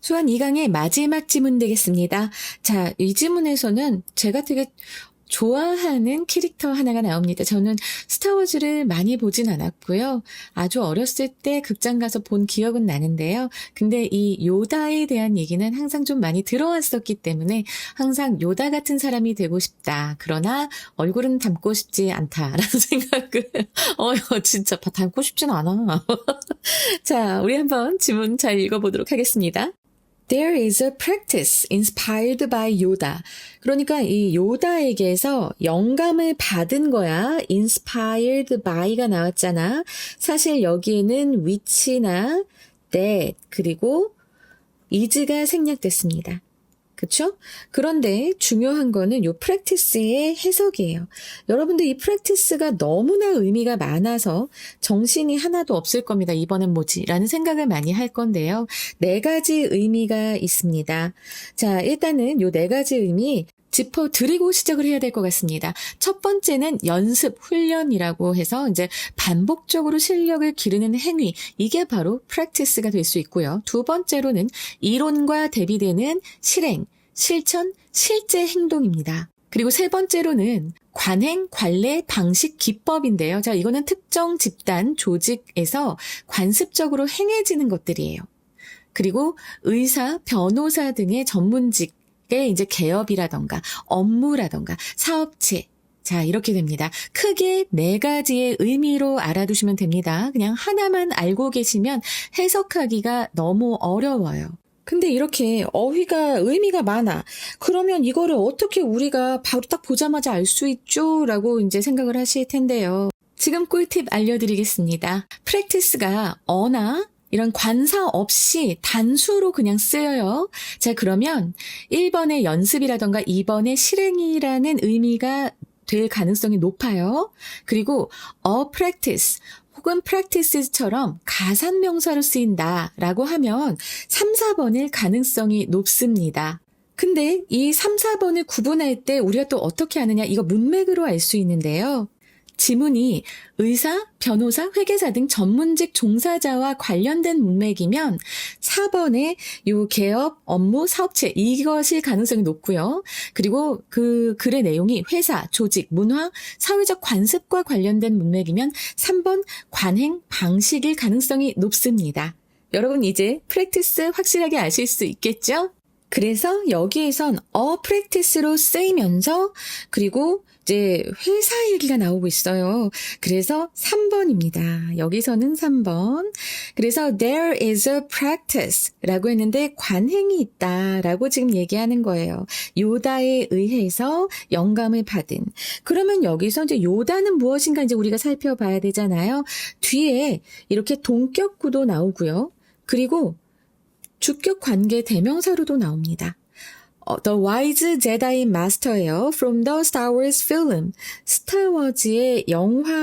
수한 2강의 마지막 지문 되겠습니다. 자, 이 지문에서는 제가 되게 좋아하는 캐릭터 하나가 나옵니다. 저는 스타워즈를 많이 보진 않았고요. 아주 어렸을 때 극장 가서 본 기억은 나는데요. 근데 이 요다에 대한 얘기는 항상 좀 많이 들어왔었기 때문에 항상 요다 같은 사람이 되고 싶다. 그러나 얼굴은 닮고 싶지 않다라는 생각을 진짜 닮고 싶진 않아. 자, 우리 한번 지문 잘 읽어보도록 하겠습니다. There is a practice inspired by Yoda. 그러니까 이 요다에게서 영감을 받은 거야. inspired by가 나왔잖아. 사실 여기에는 which나 that 그리고 is가 생략됐습니다. 그쵸? 그런데 중요한 거는 이 practice의 해석이에요. 여러분들 이 practice가 너무나 의미가 많아서 정신이 하나도 없을 겁니다. 이번엔 뭐지? 라는 생각을 많이 할 건데요. 4가지 의미가 있습니다. 자, 일단은 이 4가지 의미 짚어드리고 시작을 해야 될 것 같습니다. 첫 번째는 연습, 훈련이라고 해서 이제 반복적으로 실력을 기르는 행위, 이게 바로 practice가 될 수 있고요. 두 번째로는 이론과 대비되는 실행, 실천, 실제 행동입니다. 그리고 세 번째로는 관행, 관례, 방식, 기법인데요. 자, 이거는 특정 집단, 조직에서 관습적으로 행해지는 것들이에요. 그리고 의사, 변호사 등의 전문직, 이제 개업이라던가 업무라던가 사업체, 자 이렇게 됩니다. 크게 4가지의 의미로 알아두시면 됩니다. 그냥 하나만 알고 계시면 해석하기가 너무 어려워요. 근데 이렇게 어휘가 의미가 많아. 그러면 이거를 어떻게 우리가 바로 딱 보자마자 알 수 있죠? 라고 이제 생각을 하실 텐데요. 지금 꿀팁 알려드리겠습니다. practice가 어나 이런 관사 없이 단수로 그냥 쓰여요. 자, 그러면 1번의 연습이라던가 2번의 실행이라는 의미가 될 가능성이 높아요. 그리고 a practice 혹은 practices처럼 가산명사로 쓰인다라고 하면 3, 4번일 가능성이 높습니다. 근데 이 3, 4번을 구분할 때 우리가 또 어떻게 하느냐, 이거 문맥으로 알 수 있는데요. 지문이 의사, 변호사, 회계사 등 전문직 종사자와 관련된 문맥이면 4번에 요 개업, 업무, 사업체 이것일 가능성이 높고요. 그리고 그 글의 내용이 회사, 조직, 문화, 사회적 관습과 관련된 문맥이면 3번 관행, 방식일 가능성이 높습니다. 여러분 이제 프랙티스 확실하게 아실 수 있겠죠? 그래서 여기에선 practice로 쓰이면서 그리고 이제 회사 얘기가 나오고 있어요. 그래서 3번입니다. 여기서는 3번. 그래서 there is a practice 라고 했는데 관행이 있다 라고 지금 얘기하는 거예요. 요다에 의해서 영감을 받은. 그러면 여기서 이제 요다는 무엇인가 이제 우리가 살펴봐야 되잖아요. 뒤에 이렇게 동격구도 나오고요. 그리고 주격 관계 대명사로도 나옵니다. The Wise Jedi Master예요. From the Star Wars film. 스타워즈의 영화에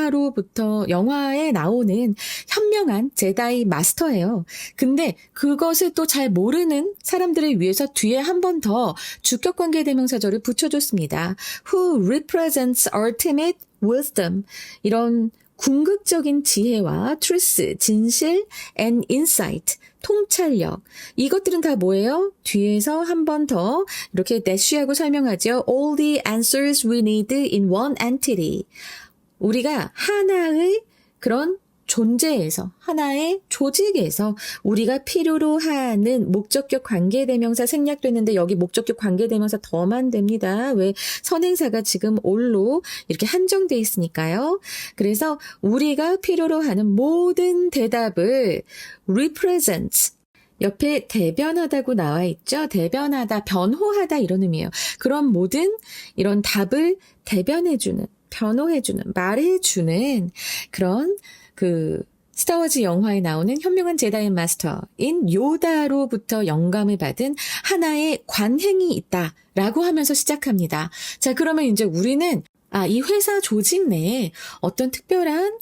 나오는 현명한 제다이 마스터예요. 근데 그것을 또 잘 모르는 사람들을 위해서 뒤에 한 번 더 주격 관계 대명사절을 붙여줬습니다. Who represents ultimate wisdom. 이런 궁극적인 지혜와 truth, 진실, and insight, 통찰력. 이것들은 다 뭐예요? 뒤에서 한 번 더 이렇게 대쉬하고 설명하죠. All the answers we need in one entity. 우리가 하나의 그런 존재에서, 하나의 조직에서 우리가 필요로 하는 목적격 관계대명사 생략됐는데 여기 목적격 관계대명사 더만 됩니다. 왜? 선행사가 지금 all로 이렇게 한정돼 있으니까요. 그래서 우리가 필요로 하는 모든 대답을 represents, 옆에 대변하다고 나와 있죠. 대변하다, 변호하다 이런 의미예요. 그런 모든 이런 답을 대변해주는, 변호해주는, 말해주는 그런 스타워즈 영화에 나오는 현명한 제다이 마스터인 요다로부터 영감을 받은 하나의 관행이 있다라고 하면서 시작합니다. 자, 그러면 이제 우리는 이 회사 조직 내에 어떤 특별한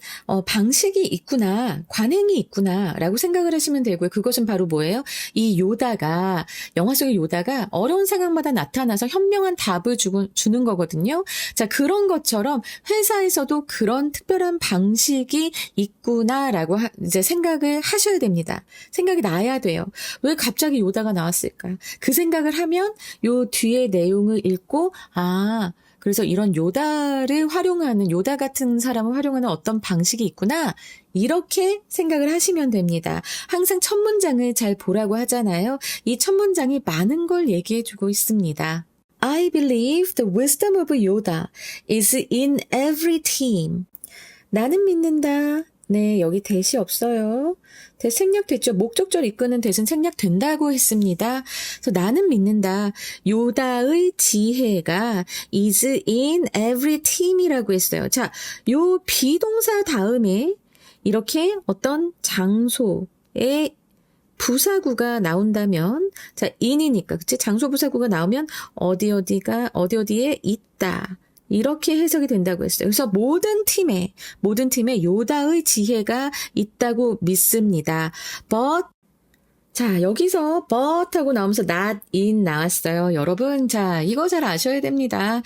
방식이 있구나, 관행이 있구나라고 생각을 하시면 되고요. 그것은 바로 뭐예요? 이 요다가, 영화 속의 요다가 어려운 상황마다 나타나서 현명한 답을 주는 거거든요. 자, 그런 것처럼 회사에서도 그런 특별한 방식이 있구나라고 이제 생각을 하셔야 됩니다. 생각이 나야 돼요. 왜 갑자기 요다가 나왔을까? 그 생각을 하면 요 뒤에 내용을 읽고, 그래서 이런 요다를 활용하는, 요다 같은 사람을 활용하는 어떤 방식이 있구나. 이렇게 생각을 하시면 됩니다. 항상 첫 문장을 잘 보라고 하잖아요. 이 첫 문장이 많은 걸 얘기해주고 있습니다. I believe the wisdom of Yoda is in every team. 나는 믿는다. 네, 여기 대시 없어요. 대 생략됐죠. 목적절 이끄는 대신 생략된다고 했습니다. 그래서 나는 믿는다. 요다의 지혜가 is in every team이라고 했어요. 자, 요 비동사 다음에 이렇게 어떤 장소에 부사구가 나온다면, 자, in이니까, 그치? 장소 부사구가 나오면 어디에 있다. 이렇게 해석이 된다고 했어요. 그래서 모든 팀에 요다의 지혜가 있다고 믿습니다. But, 자, 여기서 but 하고 나오면서 not in 나왔어요. 여러분, 자, 이거 잘 아셔야 됩니다.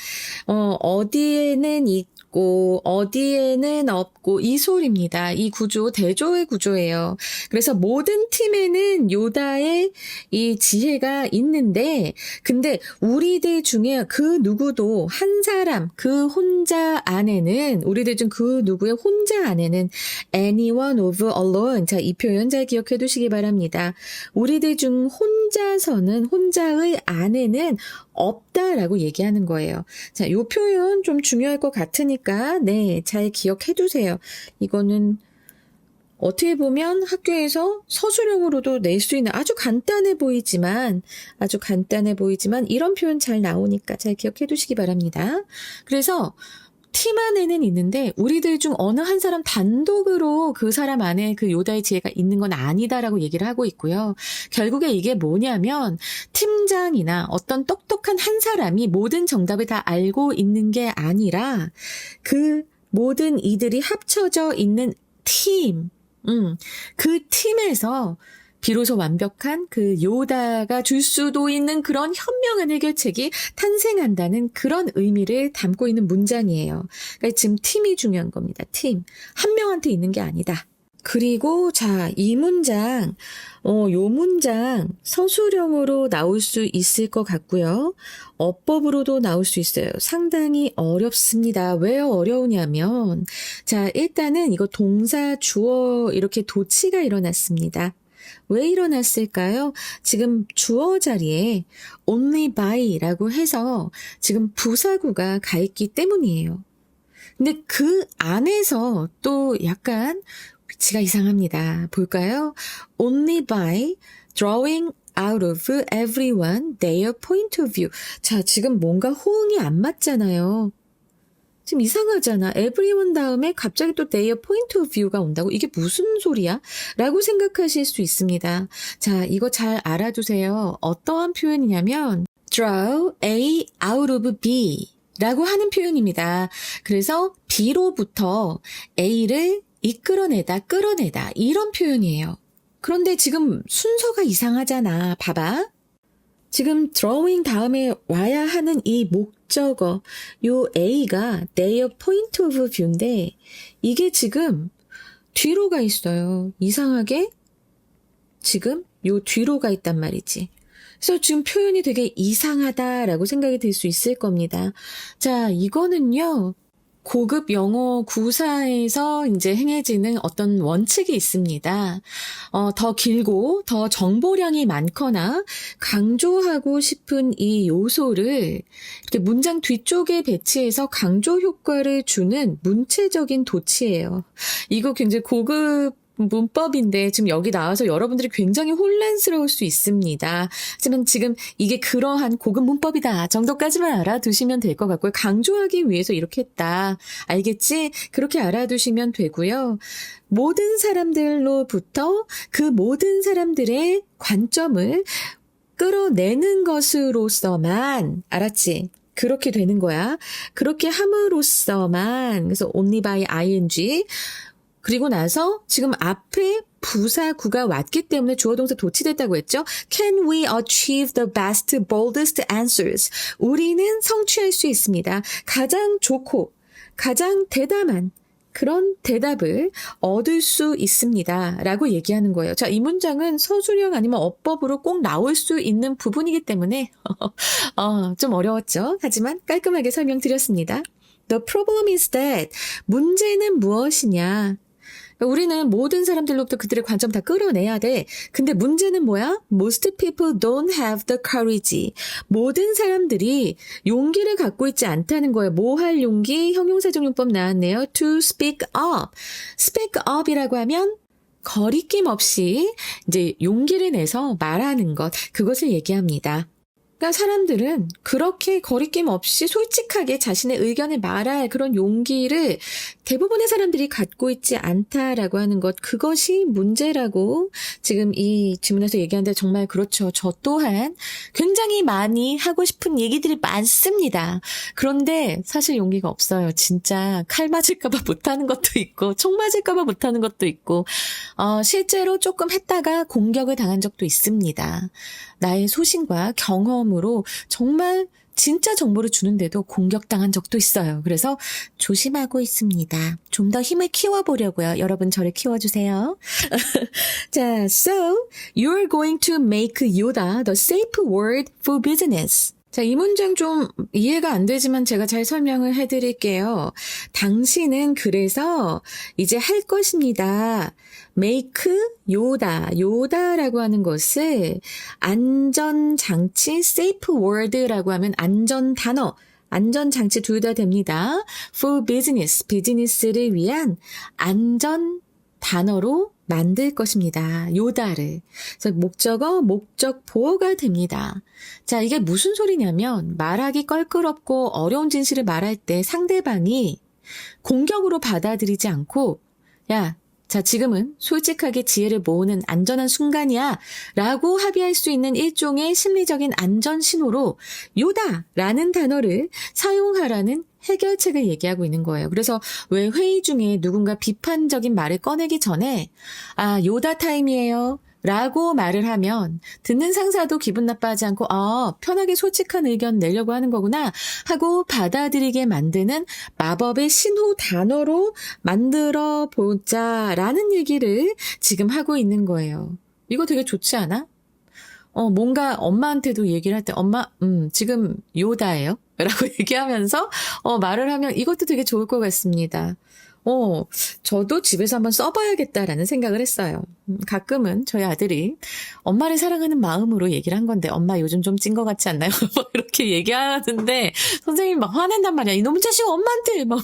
어디에는 있고, 어디에는 없고, 이 소리입니다. 이 구조, 대조의 구조예요. 그래서 모든 팀에는 요다의 이 지혜가 있는데, 근데 우리들 중에 그 누구도 한 사람, 그 혼자 안에는, 우리들 중 그 누구의 혼자 안에는 anyone of alone. 자, 이 표현 잘 기억해 두시기 바랍니다. 우리들 중 혼자서는, 혼자의 안에는 없다라고 얘기하는 거예요. 자, 요 표현 좀 중요할 것 같으니까, 네, 잘 기억해 두세요. 이거는 어떻게 보면 학교에서 서술형으로도 낼 수 있는 아주 간단해 보이지만 이런 표현 잘 나오니까 잘 기억해 두시기 바랍니다. 그래서 팀 안에는 있는데 우리들 중 어느 한 사람 단독으로 그 사람 안에 그 요다의 지혜가 있는 건 아니다라고 얘기를 하고 있고요. 결국에 이게 뭐냐면 팀장이나 어떤 똑똑한 한 사람이 모든 정답을 다 알고 있는 게 아니라 그 모든 이들이 합쳐져 있는 팀, 그 팀에서 비로소 완벽한 그 요다가 줄 수도 있는 그런 현명한 해결책이 탄생한다는 그런 의미를 담고 있는 문장이에요. 그러니까 지금 팀이 중요한 겁니다. 팀. 한 명한테 있는 게 아니다. 그리고 자, 이 문장, 요 문장 서술형으로 나올 수 있을 것 같고요. 어법으로도 나올 수 있어요. 상당히 어렵습니다. 왜 어려우냐면, 자, 일단은 이거 동사, 주어 이렇게 도치가 일어났습니다. 왜 일어났을까요? 지금 주어 자리에 only by라고 해서 지금 부사구가 가 있기 때문이에요. 근데 그 안에서 또 약간 위치가 이상합니다. 볼까요? Only by drawing out of everyone their point of view. 자, 지금 뭔가 호응이 안 맞잖아요. 지금 이상하잖아. everyone 다음에 갑자기 또 their point of view가 온다고? 이게 무슨 소리야? 라고 생각하실 수 있습니다. 자, 이거 잘 알아두세요. 어떠한 표현이냐면 draw A out of B 라고 하는 표현입니다. 그래서 B로부터 A를 이끌어내다, 끌어내다 이런 표현이에요. 그런데 지금 순서가 이상하잖아. 봐봐. 지금 drawing 다음에 와야 하는 이 목적어, 요 A가 their point of view인데 이게 지금 뒤로 가 있어요. 이상하게 지금 요 뒤로 가 있단 말이지. 그래서 지금 표현이 되게 이상하다라고 생각이 들 수 있을 겁니다. 자, 이거는요. 고급 영어 구사에서 이제 행해지는 어떤 원칙이 있습니다. 더 길고 더 정보량이 많거나 강조하고 싶은 이 요소를 이렇게 문장 뒤쪽에 배치해서 강조 효과를 주는 문체적인 도치예요. 이거 굉장히 고급 문법인데 지금 여기 나와서 여러분들이 굉장히 혼란스러울 수 있습니다. 하지만 지금 이게 그러한 고급 문법이다 정도까지만 알아두시면 될 것 같고요. 강조하기 위해서 이렇게 했다. 알겠지? 그렇게 알아두시면 되고요. 모든 사람들로부터 그 모든 사람들의 관점을 끌어내는 것으로서만, 알았지? 그렇게 되는 거야. 그렇게 함으로써만, 그래서 only by ing, 그리고 나서 지금 앞에 부사구가 왔기 때문에 주어 동사 도치됐다고 했죠. Can we achieve the best, boldest answers? 우리는 성취할 수 있습니다. 가장 좋고 가장 대담한 그런 대답을 얻을 수 있습니다. 라고 얘기하는 거예요. 자, 이 문장은 서술형 아니면 어법으로 꼭 나올 수 있는 부분이기 때문에 좀 어려웠죠. 하지만 깔끔하게 설명드렸습니다. The problem is that 문제는 무엇이냐? 우리는 모든 사람들로부터 그들의 관점 다 끌어내야 돼. 근데 문제는 뭐야? Most people don't have the courage. 모든 사람들이 용기를 갖고 있지 않다는 거예요. 뭐 할 용기? 형용사적용법 나왔네요. To speak up. speak up이라고 하면 거리낌 없이 이제 용기를 내서 말하는 것. 그것을 얘기합니다. 그러니까 사람들은 그렇게 거리낌 없이 솔직하게 자신의 의견을 말할 그런 용기를 대부분의 사람들이 갖고 있지 않다라고 하는 것, 그것이 문제라고 지금 이 질문에서 얘기하는데 정말 그렇죠. 저 또한 굉장히 많이 하고 싶은 얘기들이 많습니다. 그런데 사실 용기가 없어요. 진짜 칼 맞을까 봐 못하는 것도 있고 총 맞을까 봐 못하는 것도 있고 실제로 조금 했다가 공격을 당한 적도 있습니다. 나의 소신과 경험으로 정말 진짜 정보를 주는데도 공격당한 적도 있어요. 그래서 조심하고 있습니다. 좀 더 힘을 키워보려고요. 여러분 저를 키워주세요. 자, so you're going to make Yoda the safe word for business. 자, 이 문장 좀 이해가 안 되지만 제가 잘 설명을 해드릴게요. 당신은 그래서 이제 할 것입니다. make Yoda, 요다라고 하는 것을 안전장치, safe word라고 하면 안전 단어, 안전장치 둘 다 됩니다. for business, 비즈니스를 위한 안전 단어로 만들 것입니다. 요다를. 그래서 목적어, 목적 보어가 됩니다. 자, 이게 무슨 소리냐면 말하기 껄끄럽고 어려운 진실을 말할 때 상대방이 공격으로 받아들이지 않고 야, 자, 지금은 솔직하게 지혜를 모으는 안전한 순간이야 라고 합의할 수 있는 일종의 심리적인 안전 신호로 요다라는 단어를 사용하라는 해결책을 얘기하고 있는 거예요. 그래서 왜 회의 중에 누군가 비판적인 말을 꺼내기 전에 요다 타임이에요 라고 말을 하면 듣는 상사도 기분 나빠하지 않고 편하게 솔직한 의견 내려고 하는 거구나 하고 받아들이게 만드는 마법의 신호 단어로 만들어 보자라는 얘기를 지금 하고 있는 거예요. 이거 되게 좋지 않아? 뭔가 엄마한테도 얘기를 할 때 엄마 지금 요다예요? 라고 얘기하면서 말을 하면 이것도 되게 좋을 것 같습니다. 저도 집에서 한번 써봐야겠다라는 생각을 했어요. 가끔은 저희 아들이 엄마를 사랑하는 마음으로 얘기를 한 건데 엄마 요즘 좀 찐 것 같지 않나요? 이렇게 얘기하는데 선생님이 막 화낸단 말이야. 이놈의 자식 엄마한테 막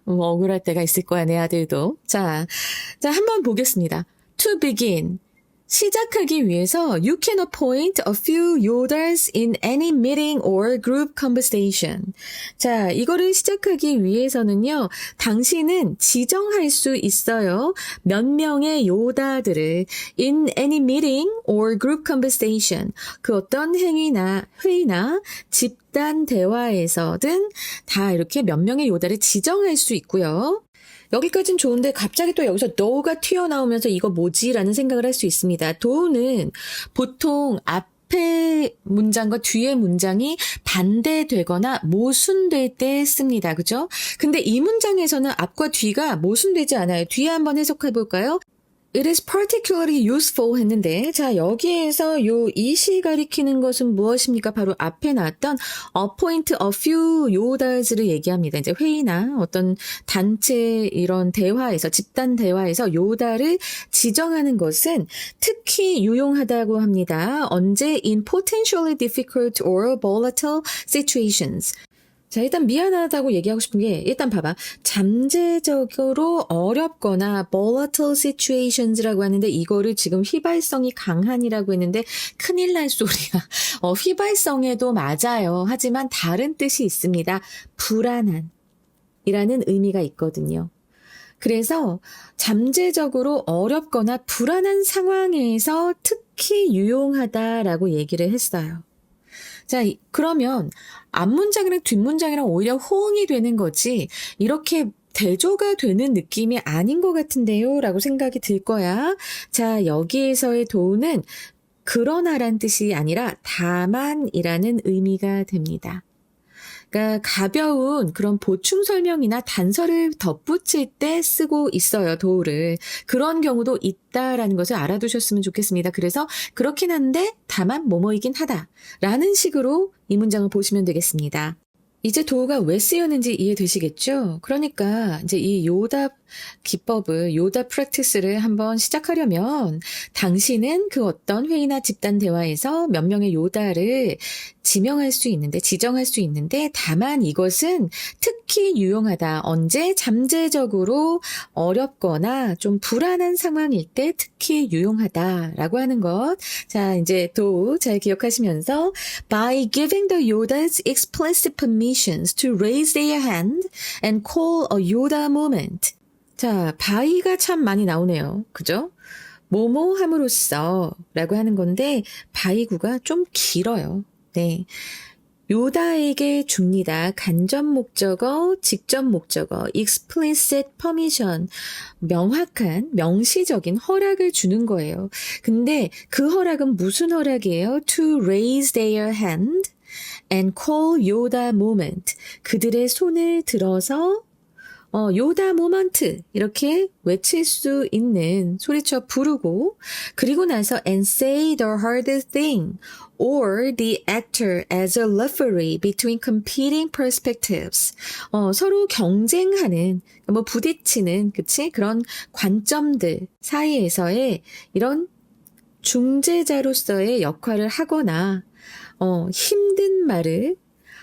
억울할 때가 있을 거야 내 아들도. 자 한번 보겠습니다. To begin. 시작하기 위해서 you can appoint a few Yodas in any meeting or group conversation. 자, 이거를 시작하기 위해서는요. 당신은 지정할 수 있어요. 몇 명의 요다들을 in any meeting or group conversation. 그 어떤 회의나 집단 대화에서든 다 이렇게 몇 명의 요다를 지정할 수 있고요. 여기까지는 좋은데 갑자기 또 여기서 no가 튀어나오면서 이거 뭐지? 라는 생각을 할 수 있습니다. do는 보통 앞에 문장과 뒤에 문장이 반대되거나 모순될 때 씁니다. 그죠? 근데 이 문장에서는 앞과 뒤가 모순되지 않아요. 뒤에 한번 해석해 볼까요? It is particularly useful 했는데 자 여기에서 이시 가리키는 것은 무엇입니까? 바로 앞에 나왔던 appoint a few Yodas를 얘기합니다. 이제 회의나 어떤 단체 이런 대화에서 집단 대화에서 요다를 지정하는 것은 특히 유용하다고 합니다. 언제 in potentially difficult or volatile situations. 자, 일단 미안하다고 얘기하고 싶은 게 일단 봐봐. 잠재적으로 어렵거나 volatile situations라고 하는데 이거를 지금 휘발성이 강한이라고 했는데 큰일 날 소리야. 휘발성에도 맞아요. 하지만 다른 뜻이 있습니다. 불안한 이라는 의미가 있거든요. 그래서 잠재적으로 어렵거나 불안한 상황에서 특히 유용하다라고 얘기를 했어요. 자, 그러면 앞문장이랑 뒷문장이랑 오히려 호응이 되는 거지, 이렇게 대조가 되는 느낌이 아닌 것 같은데요? 라고 생각이 들 거야. 자, 여기에서의 도는 그러나란 뜻이 아니라 다만이라는 의미가 됩니다. 그러니까 가벼운 그런 보충 설명이나 단서를 덧붙일 때 쓰고 있어요, 도를. 그런 경우도 있다라는 것을 알아두셨으면 좋겠습니다. 그래서 그렇긴 한데 다만 뭐뭐이긴 하다라는 식으로 이 문장을 보시면 되겠습니다. 이제 도가 왜 쓰였는지 이해되시겠죠? 그러니까 이제 이 요답 기법을, 요답 프랙티스를 한번 시작하려면 당신은 그 어떤 회의나 집단 대화에서 몇 명의 요다를 지정할 수 있는데 다만 이것은 특히 유용하다. 언제? 잠재적으로 어렵거나 좀 불안한 상황일 때 특히 유용하다라고 하는 것. 자, 이제 도 잘 기억하시면서 by giving the Yodas explicit permissions to raise their hand and call a Yoda moment. 자, by가 참 많이 나오네요. 그죠? 뭐뭐 함으로써 라고 하는 건데 by구가 좀 길어요. 네. 요다에게 줍니다. 간접 목적어, 직접 목적어, explicit permission, 명확한, 명시적인 허락을 주는 거예요. 근데 그 허락은 무슨 허락이에요? To raise their hand and call Yoda moment. 그들의 손을 들어서 요다 모먼트 이렇게 외칠 수 있는, 소리쳐 부르고, 그리고 나서 and say the hardest thing or the actor as a referee between competing perspectives. 서로 경쟁하는, 뭐 부딪히는, 그치? 그런 관점들 사이에서의 이런 중재자로서의 역할을 하거나, 힘든 말을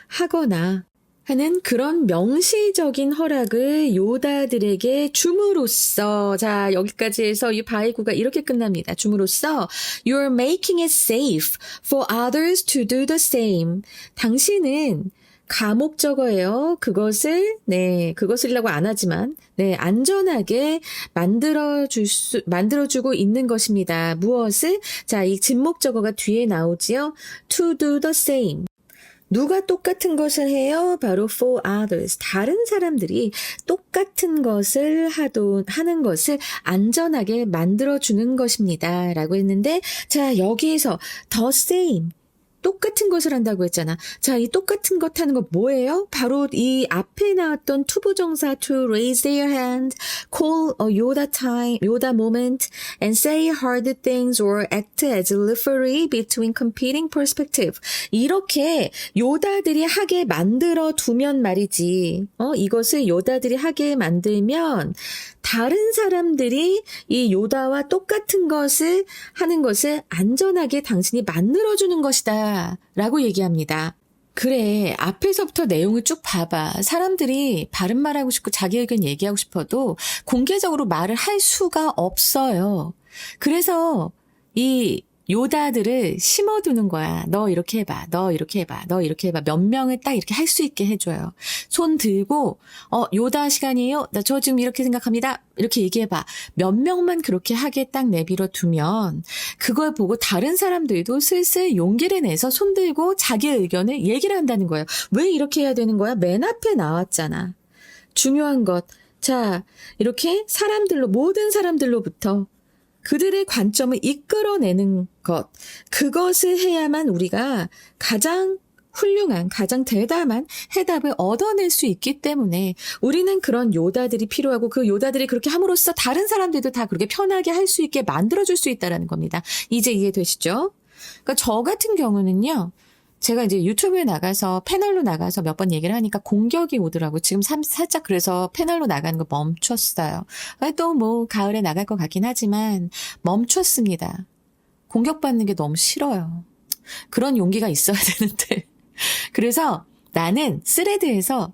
하거나 하는 그런 명시적인 허락을 요다들에게 줌으로써, 자, 여기까지 해서 이 바이구가 이렇게 끝납니다. 줌으로써 you're making it safe for others to do the same. 당신은 가목적어예요. 그것을이라고 안 하지만, 안전하게 만들어주고 있는 것입니다. 무엇을? 자, 이 진목적어가 뒤에 나오지요. To do the same. 누가 똑같은 것을 해요? 바로 for others. 다른 사람들이 똑같은 것을 하는 것을 안전하게 만들어주는 것입니다. 라고 했는데, 자, 여기에서 the same. 똑같은 것을 한다고 했잖아. 자, 이 똑같은 것 하는 거 뭐예요? 바로 이 앞에 나왔던 투부정사 to raise their hand, call a Yoda time, Yoda moment, and say hard things or act as a referee between competing perspective. 이렇게 요다들이 하게 만들어 두면 말이지. 이것을 요다들이 하게 만들면 다른 사람들이 이 요다와 똑같은 것을 하는 것을 안전하게 당신이 만들어주는 것이다 라고 얘기합니다. 그래, 앞에서부터 내용을 쭉 봐봐. 사람들이 바른 말하고 싶고 자기 의견 얘기하고 싶어도 공개적으로 말을 할 수가 없어요. 그래서 이 요다들을 심어두는 거야. 너 이렇게 해봐. 너 이렇게 해봐. 너 이렇게 해봐. 몇 명을 딱 이렇게 할 수 있게 해줘요. 손 들고 요다 시간이에요. 나 저 지금 이렇게 생각합니다. 이렇게 얘기해봐. 몇 명만 그렇게 하게 딱 내버려 두면 그걸 보고 다른 사람들도 슬슬 용기를 내서 손 들고 자기의 의견을 얘기를 한다는 거예요. 왜 이렇게 해야 되는 거야? 맨 앞에 나왔잖아. 중요한 것. 자, 이렇게 모든 사람들로부터 그들의 관점을 이끌어내는 것, 그것을 해야만 우리가 가장 훌륭한, 가장 대담한 해답을 얻어낼 수 있기 때문에 우리는 그런 요다들이 필요하고 그 요다들이 그렇게 함으로써 다른 사람들도 다 그렇게 편하게 할 수 있게 만들어줄 수 있다는 겁니다. 이제 이해되시죠? 그러니까 저 같은 경우는요, 제가 이제 유튜브에 나가서 패널로 나가서 몇 번 얘기를 하니까 공격이 오더라고요. 지금 살짝 그래서 패널로 나가는 거 멈췄어요. 또 뭐 가을에 나갈 것 같긴 하지만 멈췄습니다. 공격받는 게 너무 싫어요. 그런 용기가 있어야 되는데. 그래서 나는 스레드에서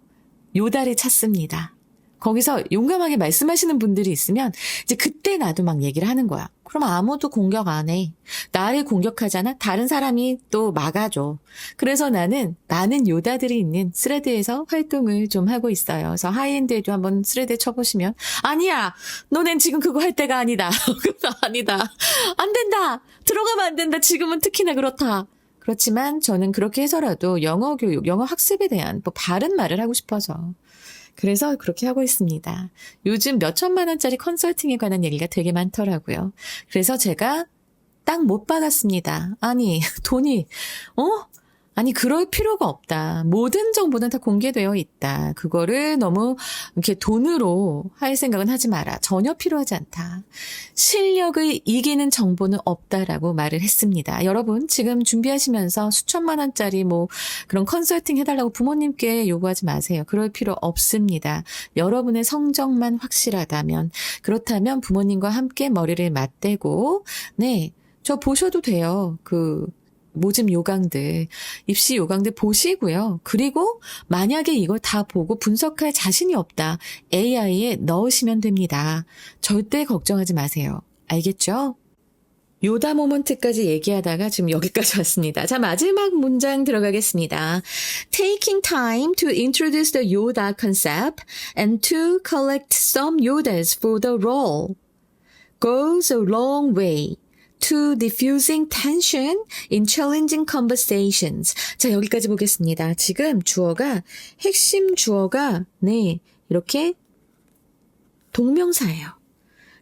요다를 찾습니다. 거기서 용감하게 말씀하시는 분들이 있으면 이제 그때 나도 막 얘기를 하는 거야. 그럼 아무도 공격 안 해. 나를 공격하잖아. 다른 사람이 또 막아줘. 그래서 나는 많은 요다들이 있는 스레드에서 활동을 좀 하고 있어요. 그래서 하이엔드에도 한번 스레드 쳐보시면 아니야. 너넨 지금 그거 할 때가 아니다. 그거 아니다. 안 된다. 들어가면 안 된다. 지금은 특히나 그렇다. 그렇지만 저는 그렇게 해서라도 영어 교육, 영어 학습에 대한 뭐 바른 말을 하고 싶어서. 그래서 그렇게 하고 있습니다. 요즘 몇 천만 원짜리 컨설팅에 관한 얘기가 되게 많더라고요. 그래서 제가 딱 못 받았습니다. 아니, 돈이, 아니, 그럴 필요가 없다. 모든 정보는 다 공개되어 있다. 그거를 너무 이렇게 돈으로 할 생각은 하지 마라. 전혀 필요하지 않다. 실력을 이기는 정보는 없다라고 말을 했습니다. 여러분, 지금 준비하시면서 수천만 원짜리 뭐 그런 컨설팅 해달라고 부모님께 요구하지 마세요. 그럴 필요 없습니다. 여러분의 성적만 확실하다면, 그렇다면 부모님과 함께 머리를 맞대고, 네, 저 보셔도 돼요. 모집 요강들, 입시 요강들 보시고요. 그리고 만약에 이걸 다 보고 분석할 자신이 없다. AI에 넣으시면 됩니다. 절대 걱정하지 마세요. 알겠죠? 요다 모먼트까지 얘기하다가 지금 여기까지 왔습니다. 자, 마지막 문장 들어가겠습니다. Taking time to introduce the Yoda concept and to collect some Yodas for the role goes a long way to diffusing tension in challenging conversations. 자, 여기까지 보겠습니다. 지금 주어가, 핵심 주어가, 네, 이렇게 동명사예요.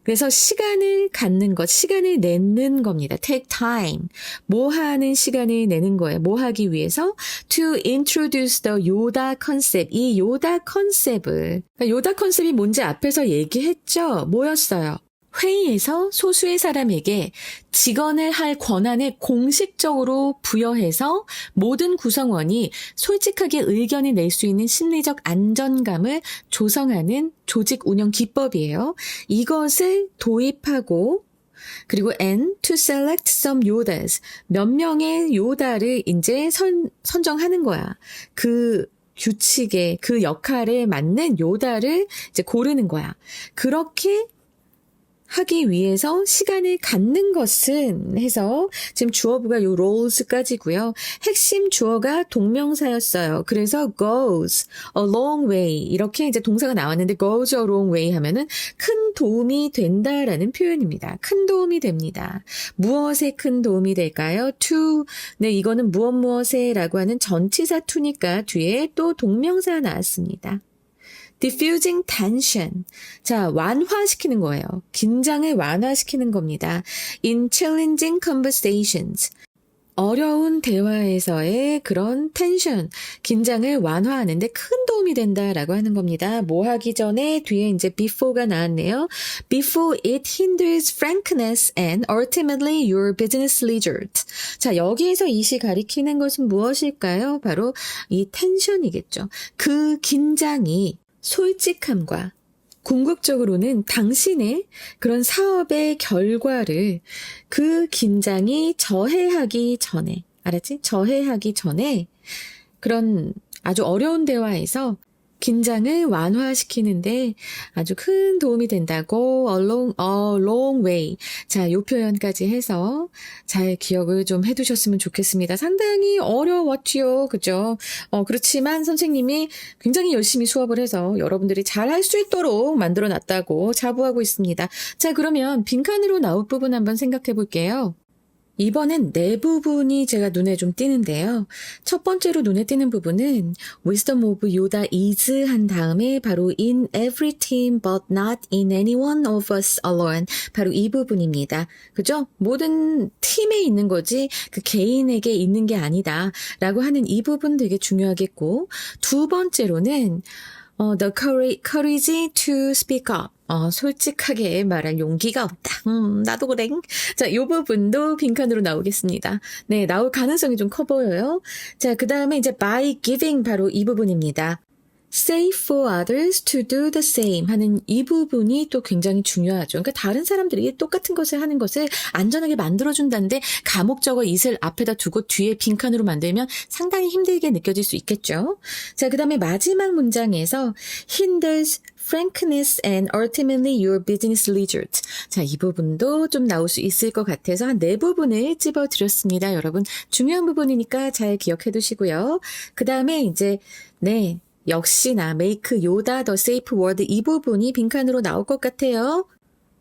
그래서 시간을 갖는 것, 시간을 내는 겁니다. Take time. 뭐 하는 시간을 내는 거예요. 뭐 하기 위해서? To introduce the Yoda concept. 이 요다 컨셉을. 그러니까 요다 컨셉이 뭔지 앞에서 얘기했죠? 뭐였어요? 회의에서 소수의 사람에게 직언을 할 권한을 공식적으로 부여해서 모든 구성원이 솔직하게 의견을 낼 수 있는 심리적 안전감을 조성하는 조직 운영 기법이에요. 이것을 도입하고 그리고 and to select some Yodas. 몇 명의 요다를 이제 선정하는 거야. 그 규칙에 그 역할에 맞는 요다를 이제 고르는 거야. 그렇게 하기 위해서 시간을 갖는 것은 해서 지금 주어부가 요 roles까지고요. 핵심 주어가 동명사였어요. 그래서 goes a long way 이렇게 이제 동사가 나왔는데 goes a long way 하면은 큰 도움이 된다라는 표현입니다. 큰 도움이 됩니다. 무엇에 큰 도움이 될까요? to 네 이거는 무엇에라고 하는 전치사 to니까 뒤에 또 동명사 나왔습니다. diffusing tension. 자, 완화시키는 거예요. 긴장을 완화시키는 겁니다. in challenging conversations. 어려운 대화에서의 그런 텐션, 긴장을 완화하는데 큰 도움이 된다라고 하는 겁니다. 뭐 하기 전에 뒤에 이제 before가 나왔네요. Before it hinders frankness and ultimately your business leisure. 자, 여기에서 이시 가리키는 것은 무엇일까요? 바로 이 텐션이겠죠. 그 긴장이 솔직함과 궁극적으로는 당신의 그런 사업의 결과를 그 긴장이 저해하기 전에, 알았지? 저해하기 전에 그런 아주 어려운 대화에서 긴장을 완화시키는데 아주 큰 도움이 된다고 a long way. 자, 요 표현까지 해서 잘 기억을 좀 해두셨으면 좋겠습니다. 상당히 어려웠지요. 그죠? 그렇지만 선생님이 굉장히 열심히 수업을 해서 여러분들이 잘 할 수 있도록 만들어 놨다고 자부하고 있습니다. 자, 그러면 빈칸으로 나올 부분 한번 생각해 볼게요. 이번엔 네 부분이 제가 눈에 좀 띄는데요. 첫 번째로 눈에 띄는 부분은 Wisdom of Yoda is 한 다음에 바로 in every team but not in any one of us alone. 바로 이 부분입니다. 그죠? 모든 팀에 있는 거지 그 개인에게 있는 게 아니다. 라고 하는 이 부분 되게 중요하겠고 두 번째로는 the courage to speak up. 솔직하게 말할 용기가 없다. 나도 그래. 자, 요 부분도 빈칸으로 나오겠습니다. 네, 나올 가능성이 좀 커 보여요. 자, 그 다음에 이제 by giving 바로 이 부분입니다. Safe for others to do the same 하는 이 부분이 또 굉장히 중요하죠. 그러니까 다른 사람들이 똑같은 것을 하는 것을 안전하게 만들어준다는데 감옥적어 it을 앞에다 두고 뒤에 빈칸으로 만들면 상당히 힘들게 느껴질 수 있겠죠. 자, 그 다음에 마지막 문장에서 hinders frankness and ultimately your business leisure. 자, 이 부분도 좀 나올 수 있을 것 같아서 한 네 부분을 찝어드렸습니다. 여러분, 중요한 부분이니까 잘 기억해 두시고요. 그 다음에 이제, 네. 역시나 make Yoda the safe word 이 부분이 빈칸으로 나올 것 같아요.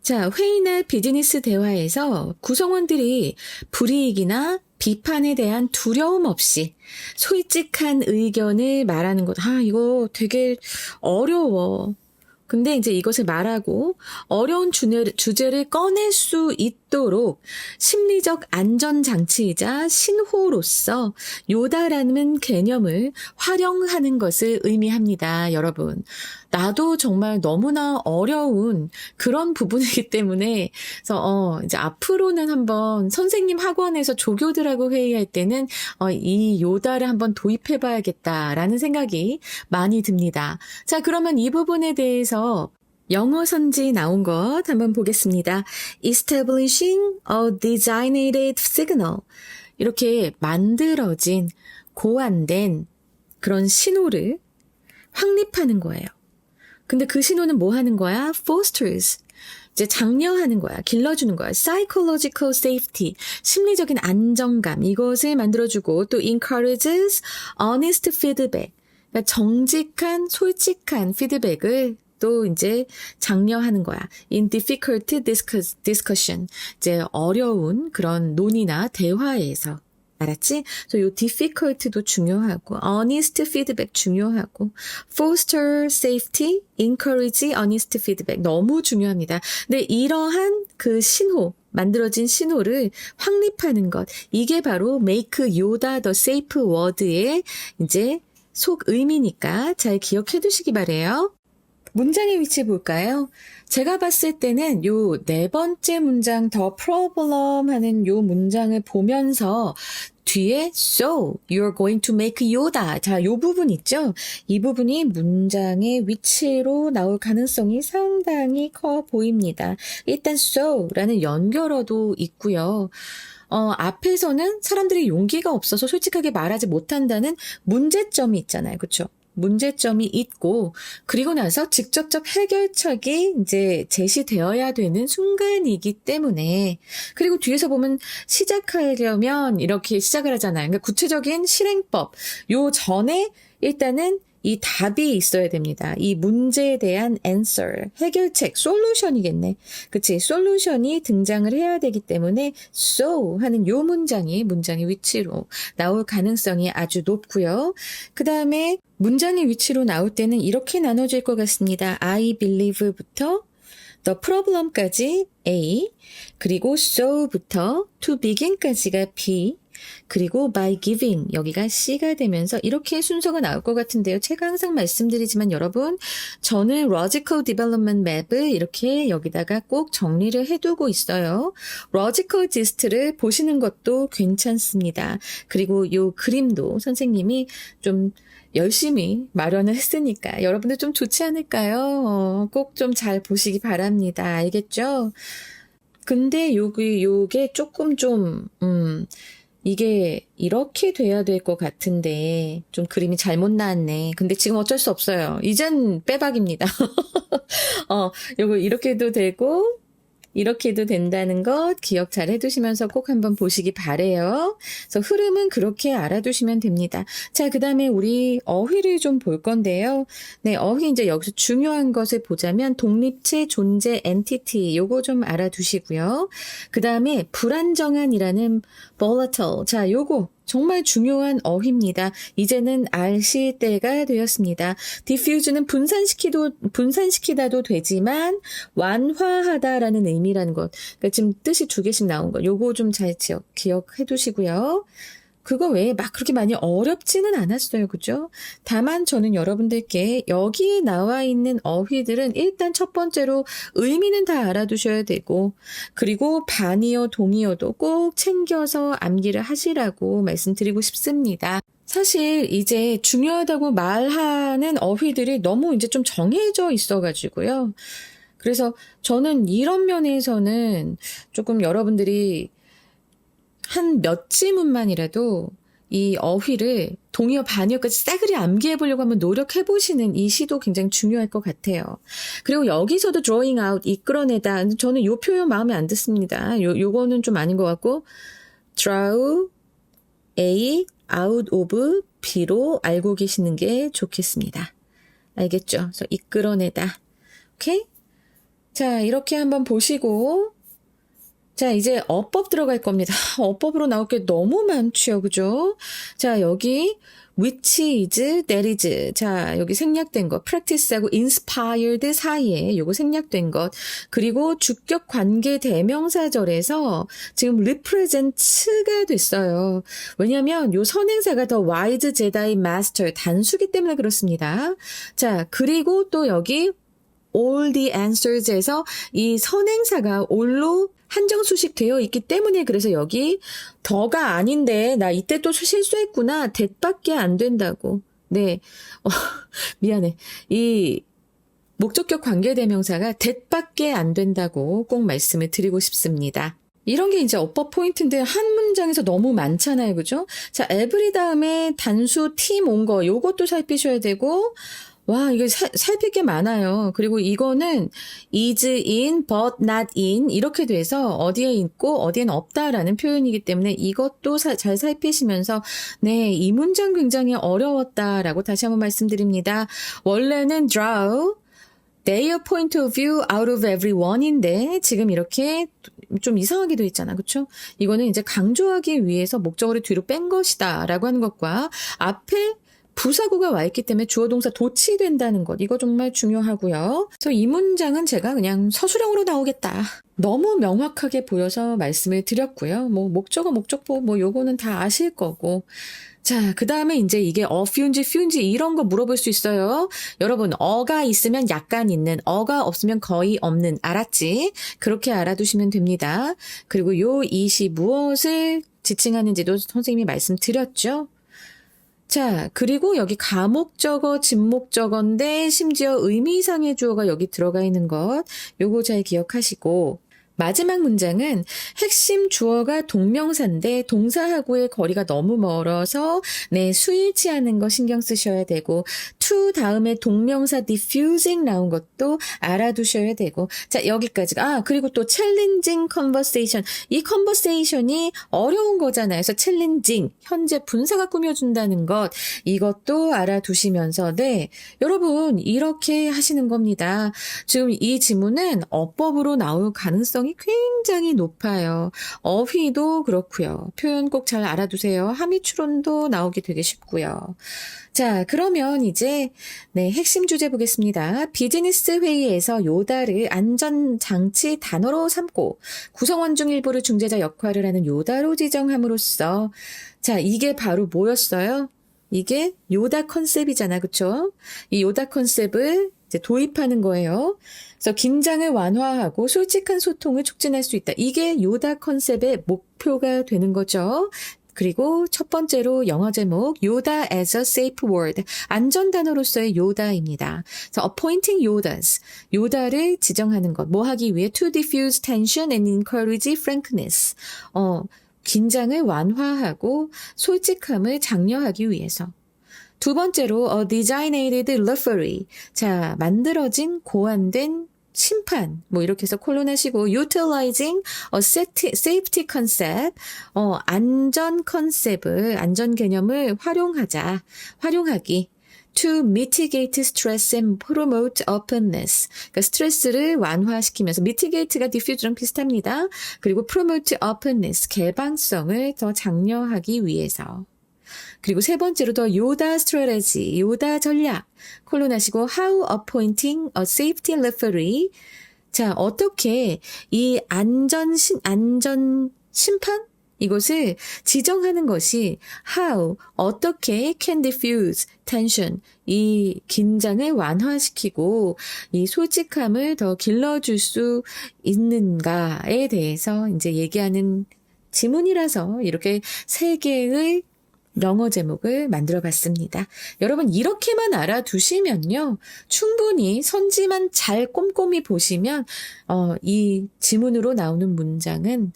자, 회의나 비즈니스 대화에서 구성원들이 불이익이나 비판에 대한 두려움 없이 솔직한 의견을 말하는 것. 이거 되게 어려워. 근데 이제 이것을 말하고 어려운 주제를 꺼낼 수 있도록 심리적 안전장치이자 신호로서 요다라는 개념을 활용하는 것을 의미합니다, 여러분. 나도 정말 너무나 어려운 그런 부분이기 때문에, 그래서, 이제 앞으로는 한번 선생님 학원에서 조교들하고 회의할 때는, 이 요다를 한번 도입해봐야겠다라는 생각이 많이 듭니다. 자, 그러면 이 부분에 대해서 영어 선지 나온 것 한번 보겠습니다. Establishing a designated signal. 이렇게 만들어진, 고안된 그런 신호를 확립하는 거예요. 근데 그 신호는 뭐 하는 거야? Fosters. 이제 장려하는 거야. 길러주는 거야. Psychological safety. 심리적인 안정감. 이것을 만들어주고 또 encourages honest feedback. 그러니까 정직한, 솔직한 피드백을 또 이제 장려하는 거야. In difficult discussion. 이제 어려운 그런 논의나 대화에서. 알았지? 그래서 요 difficult도 중요하고, honest feedback 중요하고, foster safety, encourage honest feedback 너무 중요합니다. 근데 이러한 그 신호, 만들어진 신호를 확립하는 것, 이게 바로 make Yoda the safe word의 이제 속 의미니까 잘 기억해 두시기 바래요. 문장의 위치 볼까요? 제가 봤을 때는 요 네 번째 문장 더 problem 하는 요 문장을 보면서 뒤에 so you're going to make Yoda. 자, 요 부분 있죠? 이 부분이 문장의 위치로 나올 가능성이 상당히 커 보입니다. 일단 so라는 연결어도 있고요. 앞에서는 사람들이 용기가 없어서 솔직하게 말하지 못한다는 문제점이 있잖아요. 그렇죠? 문제점이 있고, 그리고 나서 직접적 해결책이 이제 제시되어야 되는 순간이기 때문에, 그리고 뒤에서 보면 시작하려면 이렇게 시작을 하잖아요. 그러니까 구체적인 실행법, 요 전에 일단은 이 답이 있어야 됩니다. 이 문제에 대한 answer, 해결책, 솔루션이겠네. 그치? 솔루션이 등장을 해야 되기 때문에 so 하는 요 문장이 문장의 위치로 나올 가능성이 아주 높고요. 그 다음에 문장의 위치로 나올 때는 이렇게 나눠질 것 같습니다. I believe부터 the problem까지 A, 그리고 so부터 to begin까지가 B, 그리고 by giving 여기가 C가 되면서 이렇게 순서가 나올 것 같은데요. 제가 항상 말씀드리지만 여러분, 저는 logical development map을 이렇게 여기다가 꼭 정리를 해두고 있어요. logical gist를 보시는 것도 괜찮습니다. 그리고 요 그림도 선생님이 좀 열심히 마련을 했으니까 여러분들 좀 좋지 않을까요? 꼭 좀 잘 보시기 바랍니다. 알겠죠? 근데 요게 조금 좀 이게 이렇게 돼야 될 것 같은데 좀 그림이 잘못 나왔네. 근데 지금 어쩔 수 없어요. 이젠 빼박입니다. 요거 이렇게 해도 되고 이렇게 해도 된다는 것 기억 잘 해두시면서 꼭 한번 보시기 바래요. 그래서 흐름은 그렇게 알아두시면 됩니다. 자, 그 다음에 우리 어휘를 좀 볼 건데요. 네, 어휘 이제 여기서 중요한 것을 보자면 독립체, 존재, entity 요거 좀 알아두시고요. 그 다음에 불안정한이라는 volatile. 자, 요거 정말 중요한 어휘입니다. 이제는 아실 때가 되었습니다. diffuse는 분산시키다도 되지만 완화하다라는 의미라는 것. 그러니까 지금 뜻이 두 개씩 나온 거. 요거 좀 잘 기억해 두시고요. 그거 외에 막 그렇게 많이 어렵지는 않았어요. 그죠? 다만 저는 여러분들께 여기 나와 있는 어휘들은 일단 첫 번째로 의미는 다 알아두셔야 되고, 그리고 반의어, 동의어도 꼭 챙겨서 암기를 하시라고 말씀드리고 싶습니다. 사실 이제 중요하다고 말하는 어휘들이 너무 이제 좀 정해져 있어가지고요. 그래서 저는 이런 면에서는 조금 여러분들이 한 몇 지문만이라도 이 어휘를 동의어, 반의어까지 싸그리 암기해 보려고 한번 노력해 보시는 이 시도 굉장히 중요할 것 같아요. 그리고 여기서도 drawing out, 이끌어내다. 저는 요 표현 마음에 안 듭니다. 요거는 좀 아닌 것 같고, draw A out of B로 알고 계시는 게 좋겠습니다. 알겠죠? 그래서 이끌어내다. 오케이? 자, 이렇게 한번 보시고, 자, 이제 어법 들어갈 겁니다. 어법으로 나올 게 너무 많죠, 그죠? 자, 여기 which is, that is. 자, 여기 생략된 것, practice하고 inspired 사이에 요거 생략된 것. 그리고 주격 관계 대명사절에서 지금 represent가 됐어요. 왜냐면 요 선행사가 더 wise Jedi master 단수기 때문에 그렇습니다. 자, 그리고 또 여기 all the answers에서 이 선행사가 all로 한정수식 되어 있기 때문에 그래서 여기 더가 아닌데 나 이때 또 실수했구나. that밖에 안 된다고. 네. 미안해. 이 목적격 관계대명사가 that밖에 안 된다고 꼭 말씀을 드리고 싶습니다. 이런 게 이제 어법 포인트인데 한 문장에서 너무 많잖아요. 그죠? 자, every 다음에 단수 team 온 거 요것도 살피셔야 되고 와, 이거 살필 게 많아요. 그리고 이거는 is in, but not in 이렇게 돼서 어디에 있고 어디엔 없다라는 표현이기 때문에 이것도 잘 살피시면서 네, 이 문장 굉장히 어려웠다라고 다시 한번 말씀드립니다. 원래는 draw their point of view out of everyone인데 지금 이렇게 좀 이상하게 돼 있잖아. 그렇죠? 이거는 이제 강조하기 위해서 목적어를 뒤로 뺀 것이다 라고 하는 것과 앞에 부사구가 와 있기 때문에 주어 동사 도치된다는 것. 이거 정말 중요하고요. 그래서 이 문장은 제가 그냥 서술형으로 나오겠다. 너무 명확하게 보여서 말씀을 드렸고요. 뭐 목적어, 목적보 뭐 요거는 다 아실 거고. 자, 그 다음에 이제 이게 fewn지, fewn지 이런 거 물어볼 수 있어요. 여러분, 어가 있으면 약간 있는, 어가 없으면 거의 없는, 알았지? 그렇게 알아두시면 됩니다. 그리고 요 이시 무엇을 지칭하는지도 선생님이 말씀드렸죠. 자, 그리고 여기 가목적어, 진목적어인데 심지어 의미상의 주어가 여기 들어가 있는 것. 요거 잘 기억하시고 마지막 문장은 핵심 주어가 동명사인데 동사하고의 거리가 너무 멀어서 네, 수일치하는 거 신경 쓰셔야 되고 to 다음에 동명사 diffusing 나온 것도 알아두셔야 되고 자, 여기까지. 그리고 또 challenging conversation. 이 conversation이 어려운 거잖아요. 그래서 challenging, 현재 분사가 꾸며준다는 것 이것도 알아두시면서 네, 여러분 이렇게 하시는 겁니다. 지금 이 지문은 어법으로 나올 가능성이 굉장히 높아요. 어휘도 그렇고요. 표현 꼭 잘 알아두세요. 함의 추론도 나오기 되게 쉽고요. 자, 그러면 이제 네, 핵심 주제 보겠습니다. 비즈니스 회의에서 요다를 안전장치 단어로 삼고 구성원 중 일부를 중재자 역할을 하는 요다로 지정함으로써 자, 이게 바로 뭐였어요? 이게 요다 컨셉이잖아. 그쵸? 이 요다 컨셉을 이제 도입하는 거예요. 그래서 긴장을 완화하고 솔직한 소통을 촉진할 수 있다. 이게 요다 컨셉의 목표가 되는 거죠. 그리고 첫 번째로 영어 제목 요다 as a safe word. 안전 단어로서의 요다입니다. 그래서 appointing Yodas. 요다를 지정하는 것. 뭐 하기 위해? To diffuse tension and encourage frankness. 긴장을 완화하고 솔직함을 장려하기 위해서. 두 번째로 a designated referee. 자, 만들어진 고안된 심판 뭐 이렇게 해서 콜론하시고 utilizing a safety concept 안전 컨셉을 안전 개념을 활용하기 to mitigate stress and promote openness. 그러니까 스트레스를 완화시키면서 mitigate가 diffuse랑 비슷합니다. 그리고 promote openness 개방성을 더 장려하기 위해서. 그리고 세 번째로 더 요다 strategy, 요다 전략. 콜론하시고 how appointing a safety referee. 자, 어떻게 이 안전 심판? 이것을 지정하는 것이 how, 어떻게 can diffuse tension, 이 긴장을 완화시키고 이 솔직함을 더 길러줄 수 있는가에 대해서 이제 얘기하는 지문이라서 이렇게 세 개의 영어 제목을 만들어 봤습니다. 여러분 이렇게만 알아두시면요. 충분히 선지만 잘 꼼꼼히 보시면 이 지문으로 나오는 문제는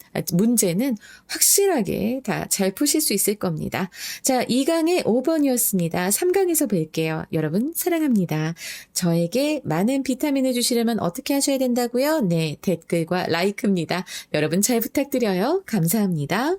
확실하게 다 잘 푸실 수 있을 겁니다. 자, 2강의 5번이었습니다. 3강에서 뵐게요. 여러분 사랑합니다. 저에게 많은 비타민을 주시려면 어떻게 하셔야 된다고요? 네, 댓글과 라이크입니다. 여러분 잘 부탁드려요. 감사합니다.